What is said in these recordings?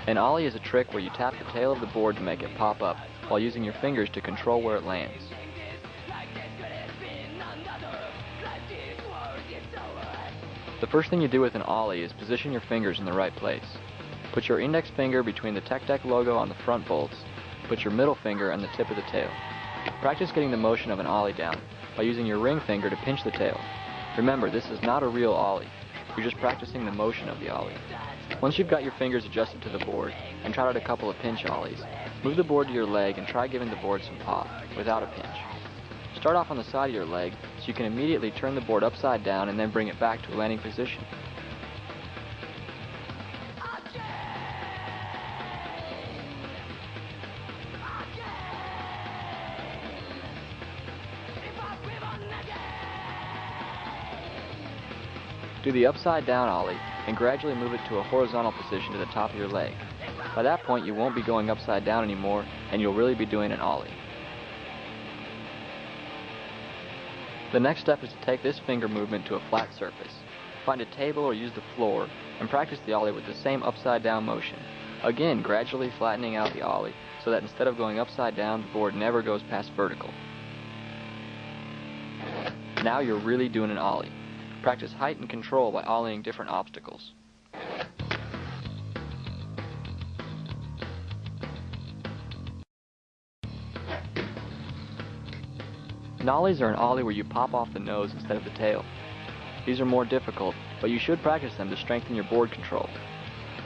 An ollie is a trick where you tap the tail of the board to make it pop up while using your fingers to control where it lands. The first thing you do with an ollie is position your fingers in the right place. Put your index finger between the tech deck logo on the front bolts. Put your middle finger on the tip of the tail. Practice getting the motion of an ollie down by using your ring finger to pinch the tail. Remember, this is not a real ollie. You're just practicing the motion of the ollie. Once you've got your fingers adjusted to the board and tried out a couple of pinch ollies, move the board to your leg and try giving the board some pop without a pinch. Start off on the side of your leg so you can immediately turn the board upside down and then bring it back to a landing position. Do the upside down ollie and gradually move it to a horizontal position to the top of your leg. By that point you won't be going upside down anymore and you'll really be doing an ollie. The next step is to take this finger movement to a flat surface. Find a table or use the floor and practice the ollie with the same upside down motion. Again, gradually flattening out the ollie so that instead of going upside down, the board never goes past vertical. Now you're really doing an ollie. Practice height and control by ollieing different obstacles. Nollies are an ollie where you pop off the nose instead of the tail. These are more difficult, but you should practice them to strengthen your board control.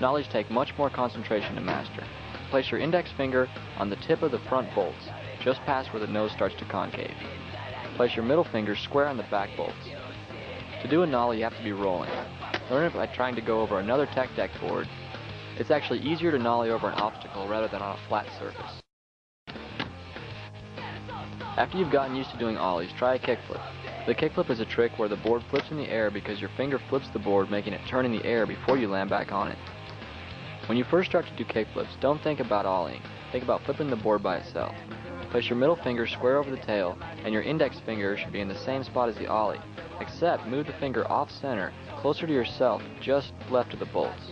Nollies take much more concentration to master. Place your index finger on the tip of the front bolts, just past where the nose starts to concave. Place your middle finger square on the back bolts. To do a nollie, you have to be rolling. Learn it by trying to go over another tech deck board. It's actually easier to nollie over an obstacle rather than on a flat surface. After you've gotten used to doing ollies, try a kickflip. The kickflip is a trick where the board flips in the air because your finger flips the board, making it turn in the air before you land back on it. When you first start to do kickflips, don't think about ollieing. Think about flipping the board by itself. Place your middle finger square over the tail, and your index finger should be in the same spot as the ollie, except move the finger off center, closer to yourself, just left of the bolts.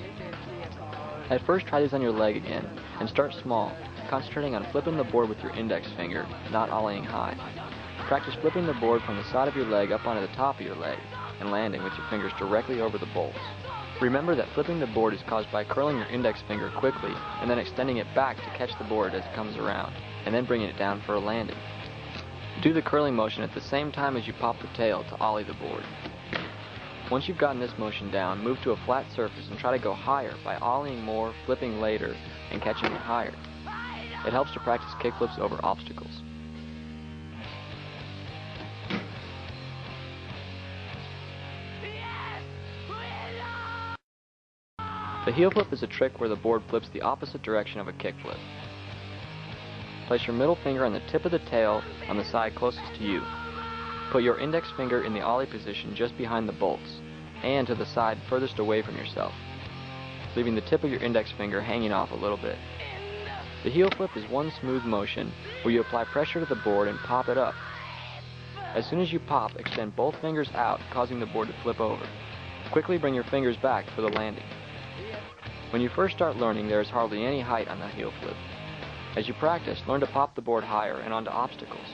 At first, try these on your leg again, and start small, concentrating on flipping the board with your index finger, not ollieing high. Practice flipping the board from the side of your leg up onto the top of your leg, and landing with your fingers directly over the bolts. Remember that flipping the board is caused by curling your index finger quickly, and then extending it back to catch the board as it comes around, and then bringing it down for a landing. Do the curling motion at the same time as you pop the tail to ollie the board. Once you've gotten this motion down, move to a flat surface and try to go higher by ollieing more, flipping later, and catching it higher. It helps to practice kickflips over obstacles. The heelflip is a trick where the board flips the opposite direction of a kickflip. Place your middle finger on the tip of the tail on the side closest to you. Put your index finger in the ollie position just behind the bolts, and to the side furthest away from yourself, leaving the tip of your index finger hanging off a little bit. The heelflip is one smooth motion where you apply pressure to the board and pop it up. As soon as you pop, extend both fingers out, causing the board to flip over. Quickly bring your fingers back for the landing. When you first start learning, there is hardly any height on the heelflip. As you practice, learn to pop the board higher and onto obstacles.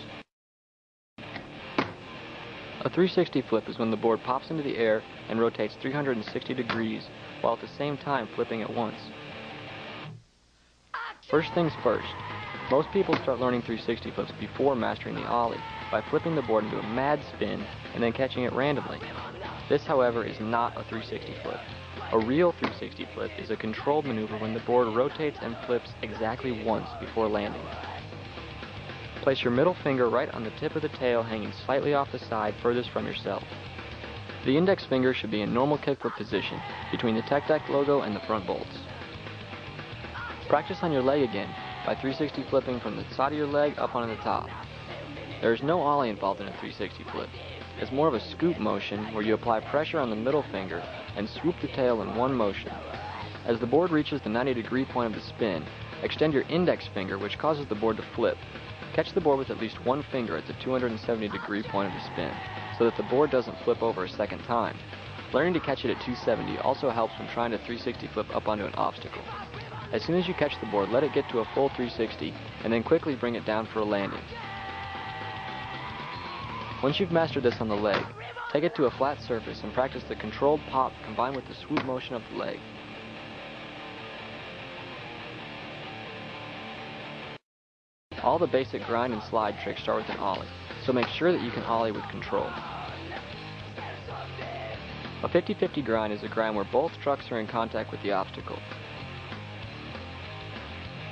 A 360 flip is when the board pops into the air and rotates 360 degrees while at the same time flipping at once. First things first, most people start learning 360 flips before mastering the ollie by flipping the board into a mad spin and then catching it randomly. This, however, is not a 360 flip. A real 360 flip is a controlled maneuver when the board rotates and flips exactly once before landing. Place your middle finger right on the tip of the tail hanging slightly off the side furthest from yourself. The index finger should be in normal kickflip position between the tech deck logo and the front bolts. Practice on your leg again by 360 flipping from the side of your leg up onto the top. There is no ollie involved in a 360 flip. It's more of a scoop motion where you apply pressure on the middle finger and swoop the tail in one motion. As the board reaches the 90-degree point of the spin, extend your index finger, which causes the board to flip. Catch the board with at least one finger at the 270-degree point of the spin, so that the board doesn't flip over a second time. Learning to catch it at 270 also helps when trying to 360 flip up onto an obstacle. As soon as you catch the board, let it get to a full 360, and then quickly bring it down for a landing. Once you've mastered this on the leg, take it to a flat surface and practice the controlled pop combined with the swoop motion of the leg. All the basic grind and slide tricks start with an ollie, so make sure that you can ollie with control. A 50-50 grind is a grind where both trucks are in contact with the obstacle.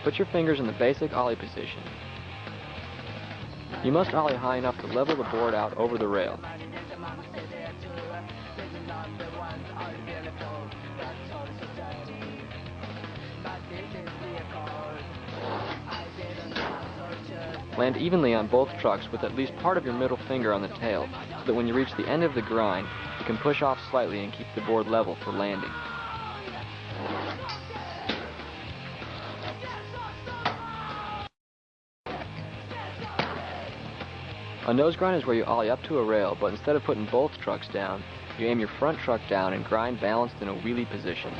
Put your fingers in the basic ollie position. You must ollie high enough to level the board out over the rail. Land evenly on both trucks with at least part of your middle finger on the tail, so that when you reach the end of the grind, you can push off slightly and keep the board level for landing. A nose grind is where you ollie up to a rail, but instead of putting both trucks down, you aim your front truck down and grind balanced in a wheelie position.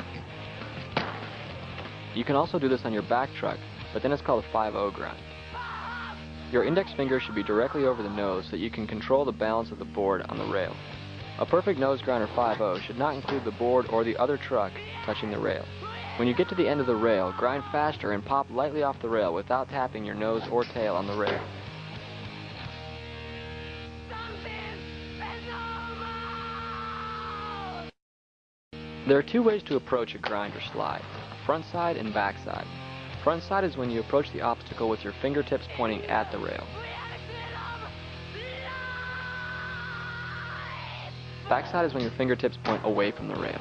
You can also do this on your back truck, but then it's called a 5-0 grind. Your index finger should be directly over the nose so that you can control the balance of the board on the rail. A perfect nose grind or 5-0 should not include the board or the other truck touching the rail. When you get to the end of the rail, grind faster and pop lightly off the rail without tapping your nose or tail on the rail. There are two ways to approach a grind or slide, front side and back side. Front side is when you approach the obstacle with your fingertips pointing at the rail. Back side is when your fingertips point away from the rail.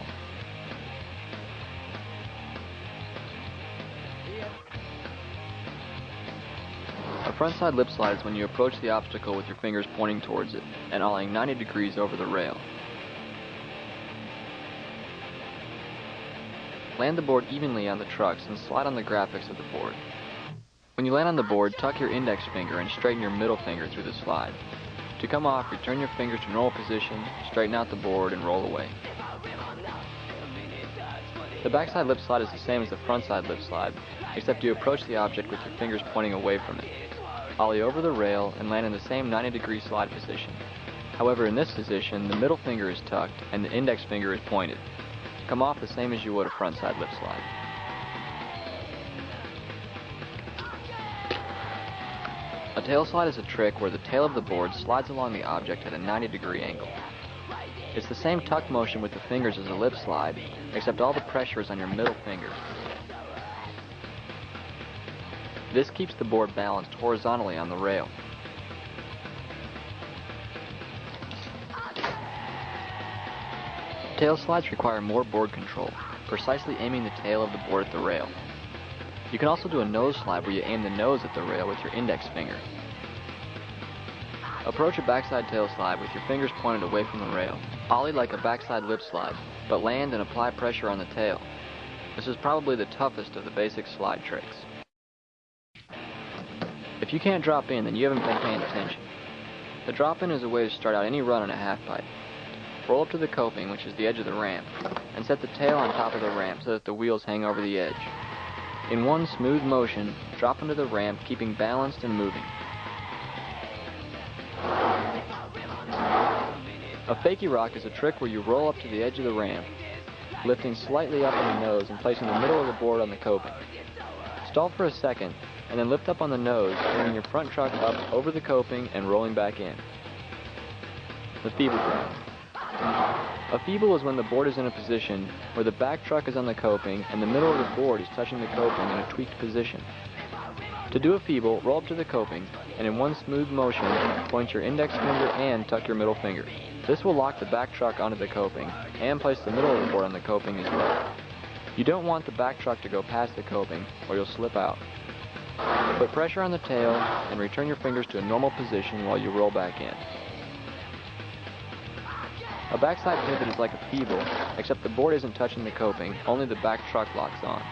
A front side lip slide is when you approach the obstacle with your fingers pointing towards it and ollieing 90 degrees over the rail. Land the board evenly on the trucks and slide on the graphics of the board. When you land on the board, tuck your index finger and straighten your middle finger through the slide. To come off, return your fingers to normal position, straighten out the board, and roll away. The backside lip slide is the same as the frontside lip slide, except you approach the object with your fingers pointing away from it. Ollie over the rail and land in the same 90-degree slide position. However, in this position, the middle finger is tucked and the index finger is pointed. Come off the same as you would a frontside lip slide. A tail slide is a trick where the tail of the board slides along the object at a 90-degree angle. It's the same tuck motion with the fingers as a lip slide, except all the pressure is on your middle finger. This keeps the board balanced horizontally on the rail. Tail slides require more board control, precisely aiming the tail of the board at the rail. You can also do a nose slide where you aim the nose at the rail with your index finger. Approach a backside tail slide with your fingers pointed away from the rail. Ollie like a backside lip slide, but land and apply pressure on the tail. This is probably the toughest of the basic slide tricks. If you can't drop in, then you haven't been paying attention. The drop in is a way to start out any run on a half pipe. Roll up to the coping, which is the edge of the ramp, and set the tail on top of the ramp so that the wheels hang over the edge. In one smooth motion, drop into the ramp, keeping balanced and moving. A fakie rock is a trick where you roll up to the edge of the ramp, lifting slightly up on the nose and placing the middle of the board on the coping. Stall for a second, and then lift up on the nose, bringing your front truck up over the coping and rolling back in. The Feeble Drag. A feeble is when the board is in a position where the back truck is on the coping and the middle of the board is touching the coping in a tweaked position. To do a feeble, roll up to the coping, and in one smooth motion, point your index finger and tuck your middle finger. This will lock the back truck onto the coping, and place the middle of the board on the coping as well. You don't want the back truck to go past the coping, or you'll slip out. Put pressure on the tail, and return your fingers to a normal position while you roll back in. A backside pivot is like a feeble, except the board isn't touching the coping, only the back truck locks on.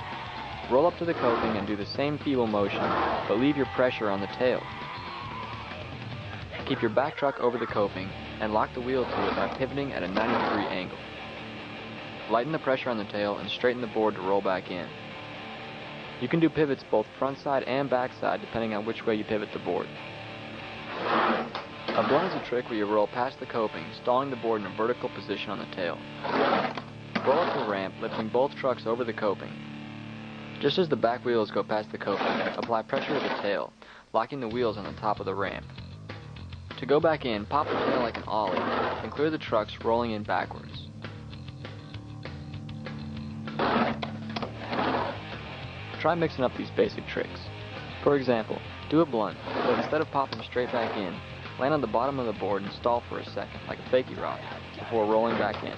Roll up to the coping and do the same feeble motion, but leave your pressure on the tail. Keep your back truck over the coping, and lock the wheel to it by pivoting at a 90-degree angle. Lighten the pressure on the tail and straighten the board to roll back in. You can do pivots both front side and back side depending on which way you pivot the board. A blunt is a trick where you roll past the coping, stalling the board in a vertical position on the tail. Roll up the ramp, lifting both trucks over the coping. Just as the back wheels go past the coping, apply pressure to the tail, locking the wheels on the top of the ramp. To go back in, pop the tail like an ollie, and clear the trucks, rolling in backwards. Try mixing up these basic tricks. For example, do a blunt, but instead of popping straight back in, land on the bottom of the board and stall for a second, like a fakie rock, before rolling back in.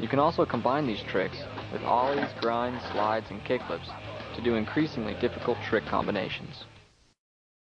You can also combine these tricks with ollies, grinds, slides, and kickflips to do increasingly difficult trick combinations.